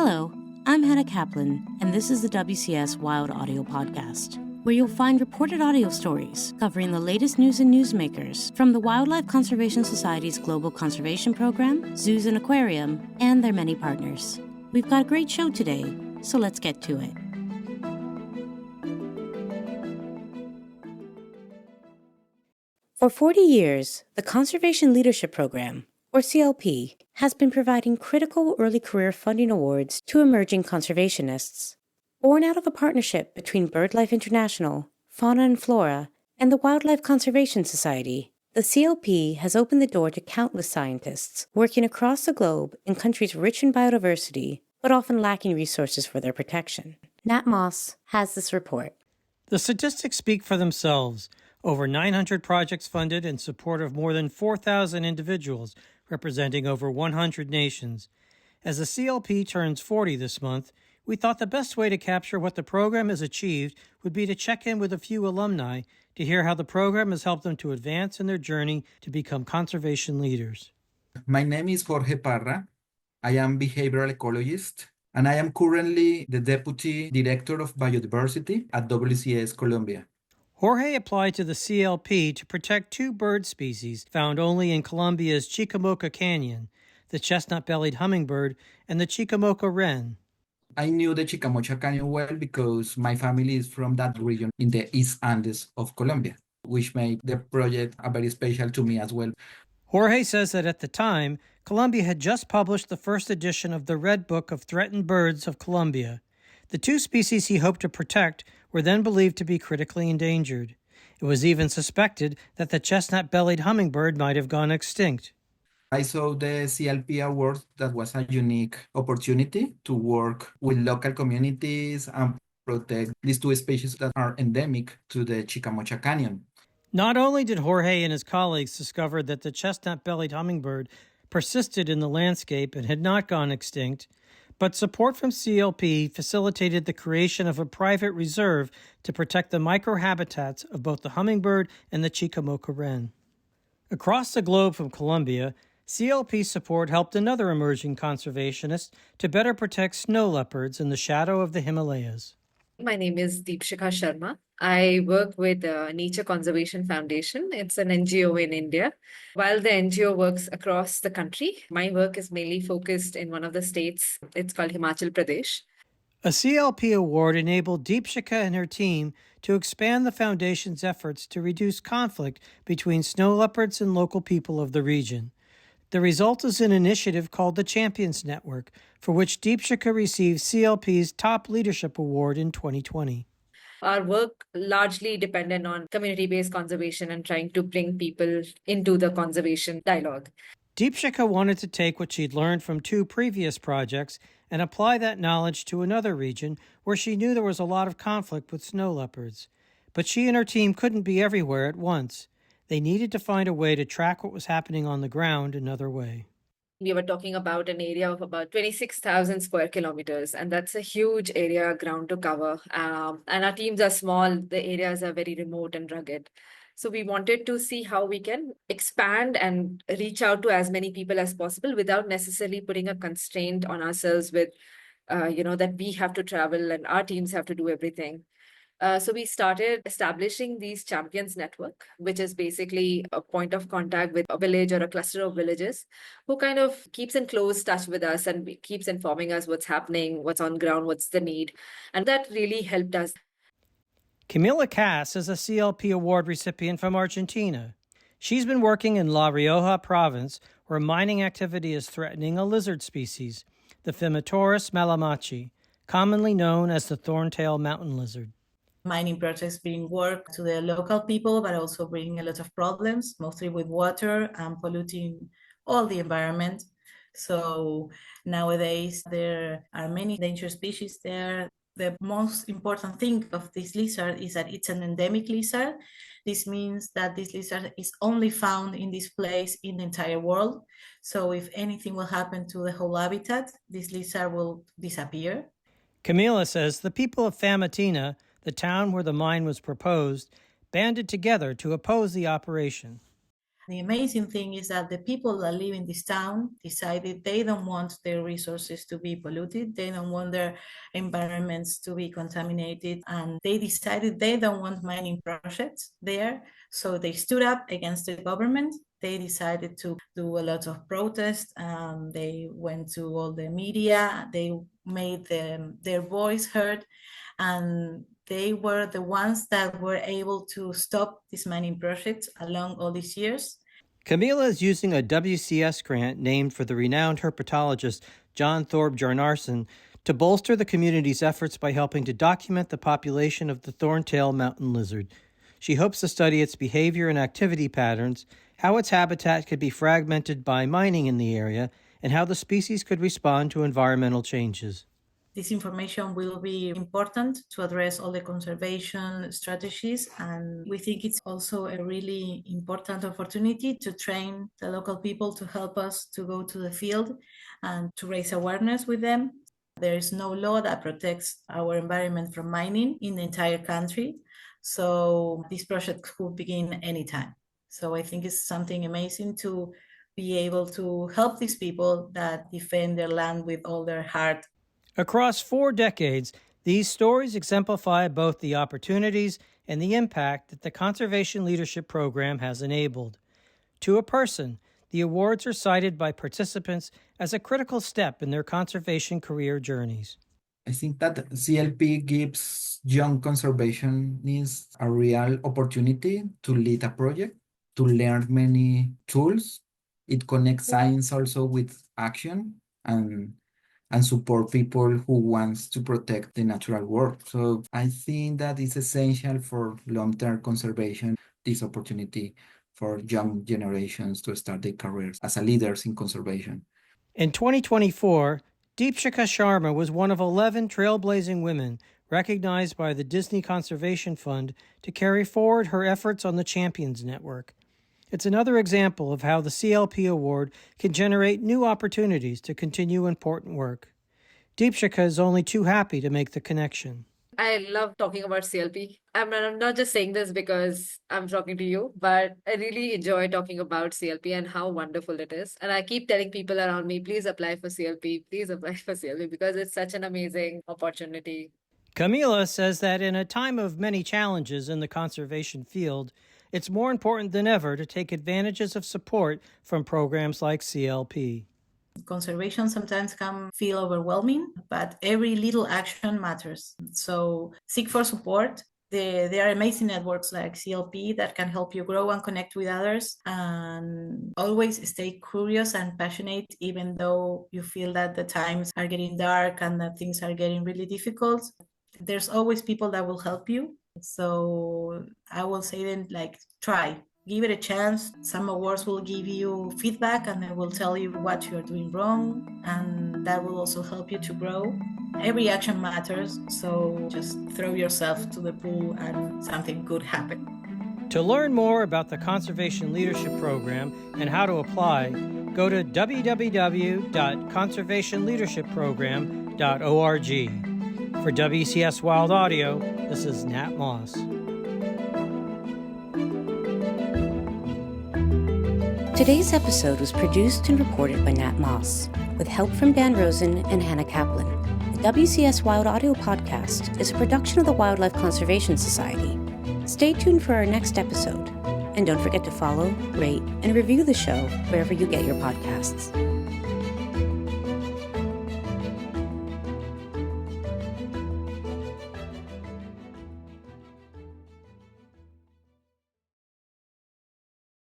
Hello, I'm Hannah Kaplan, and this is the WCS Wild Audio Podcast, where you'll find reported audio stories covering the latest news and newsmakers from the Wildlife Conservation Society's Global Conservation Program, Zoos and Aquarium, and their many partners. We've got a great show today, so let's get to it. For 40 years, the Conservation Leadership Program, or CLP, has been providing critical early career funding awards to emerging conservationists. Born out of a partnership between Birdlife International, Fauna Flora, and the Wildlife Conservation Society, the CLP has opened the door to countless scientists working across the globe in countries rich in biodiversity, but often lacking resources for their protection. Nat Moss has this report. The statistics speak for themselves. Over 900 projects funded in support of more than 4,000 individuals, representing over 100 nations. As the CLP turns 40 this month, we thought the best way to capture what the program has achieved would be to check in with a few alumni to hear how the program has helped them to advance in their journey to become conservation leaders. My name is Jorge Parra. I am behavioral ecologist, and I am currently the Deputy Director of Biodiversity at WCS Colombia. Jorge applied to the CLP to protect two bird species found only in Colombia's Chicamocha Canyon, the chestnut-bellied hummingbird and the Chicamocha wren. I knew the Chicamocha Canyon well because my family is from that region in the East Andes of Colombia, which made the project very special to me as well. Jorge says that at the time, Colombia had just published the first edition of the Red Book of Threatened Birds of Colombia. The two species he hoped to protect were then believed to be critically endangered. It was even suspected that the chestnut-bellied hummingbird might have gone extinct. I saw the CLP Award that was a unique opportunity to work with local communities and protect these two species that are endemic to the Chicamocha Canyon. Not only did Jorge and his colleagues discover that the chestnut-bellied hummingbird persisted in the landscape and had not gone extinct, but support from CLP facilitated the creation of a private reserve to protect the microhabitats of both the hummingbird and the Chicamocha wren. Across the globe from Colombia, CLP support helped another emerging conservationist to better protect snow leopards in the shadow of the Himalayas. My name is Deepshikha Sharma. I work with Nature Conservation Foundation. It's an NGO in India. While the NGO works across the country, my work is mainly focused in one of the states. It's called Himachal Pradesh. A CLP award enabled Deepshikha and her team to expand the foundation's efforts to reduce conflict between snow leopards and local people of the region. The result is an initiative called the Champions Network, for which Deepshikha received CLP's Top Leadership Award in 2020. Our work largely depended on community-based conservation and trying to bring people into the conservation dialogue. Deepshikha wanted to take what she'd learned from two previous projects and apply that knowledge to another region where she knew there was a lot of conflict with snow leopards. But she and her team couldn't be everywhere at once. They needed to find a way to track what was happening on the ground another way. We were talking about an area of about 26,000 square kilometers, and that's a huge area ground to cover. And our teams are small, the areas are very remote and rugged. So we wanted to see how we can expand and reach out to as many people as possible without necessarily putting a constraint on ourselves with, that we have to travel and our teams have to do everything. So we started establishing these Champions Network, which is basically a point of contact with a village or a cluster of villages who kind of keeps in close touch with us and keeps informing us what's happening, what's on ground, what's the need. And that really helped us. Camila Kass is a CLP award recipient from Argentina. She's been working in La Rioja province, where mining activity is threatening a lizard species, the Phimatoris malamachi, commonly known as the thorntail mountain lizard. Mining projects bring work to the local people, but also bring a lot of problems, mostly with water and polluting all the environment. So nowadays, there are many endangered species there. The most important thing of this lizard is that it's an endemic lizard. This means that this lizard is only found in this place in the entire world. So if anything will happen to the whole habitat, this lizard will disappear. Camila says the people of Famatina, the town where the mine was proposed, banded together to oppose the operation. The amazing thing is that the people that live in this town decided they don't want their resources to be polluted. They don't want their environments to be contaminated. And they decided they don't want mining projects there. So they stood up against the government. They decided to do a lot of protests. They went to all the media. They made their voice heard. And they were the ones that were able to stop this mining project along all these years. Camila is using a WCS grant named for the renowned herpetologist John Thorpe Jarnarson to bolster the community's efforts by helping to document the population of the thorntail mountain lizard. She hopes to study its behavior and activity patterns, how its habitat could be fragmented by mining in the area, and how the species could respond to environmental changes. This information will be important to address all the conservation strategies, and we think it's also a really important opportunity to train the local people to help us to go to the field and to raise awareness with them. There is no law that protects our environment from mining in the entire country, so this project could begin anytime. So I think it's something amazing to be able to help these people that defend their land with all their heart. Across 4 decades, these stories exemplify both the opportunities and the impact that the Conservation Leadership Program has enabled. To a person, the awards are cited by participants as a critical step in their conservation career journeys. I think that CLP gives young conservationists a real opportunity to lead a project, to learn many tools. It connects science also with action and support people who wants to protect the natural world. So I think that it's essential for long-term conservation, this opportunity for young generations to start their careers as leaders in conservation. In 2024, Deepshikha Sharma was one of 11 trailblazing women recognized by the Disney Conservation Fund to carry forward her efforts on the Champions Network. It's another example of how the CLP Award can generate new opportunities to continue important work. Deepshikha is only too happy to make the connection. I love talking about CLP. I'm not just saying this because I'm talking to you, but I really enjoy talking about CLP and how wonderful it is. And I keep telling people around me, please apply for CLP, please apply for CLP, because it's such an amazing opportunity. Camila says that in a time of many challenges in the conservation field, it's more important than ever to take advantages of support from programs like CLP. Conservation sometimes can feel overwhelming, but every little action matters. So seek for support. There are amazing networks like CLP that can help you grow and connect with others, and always stay curious and passionate, even though you feel that the times are getting dark and that things are getting really difficult. There's always people that will help you. So I will say then, try. Give it a chance. Some awards will give you feedback and they will tell you what you're doing wrong, and that will also help you to grow. Every action matters, so just throw yourself to the pool and something good happen. To learn more about the Conservation Leadership Program and how to apply, go to www.conservationleadershipprogram.org. For WCS Wild Audio, this is Nat Moss. Today's episode was produced and reported by Nat Moss, with help from Dan Rosen and Hannah Kaplan. The WCS Wild Audio podcast is a production of the Wildlife Conservation Society. Stay tuned for our next episode, and don't forget to follow, rate, and review the show wherever you get your podcasts.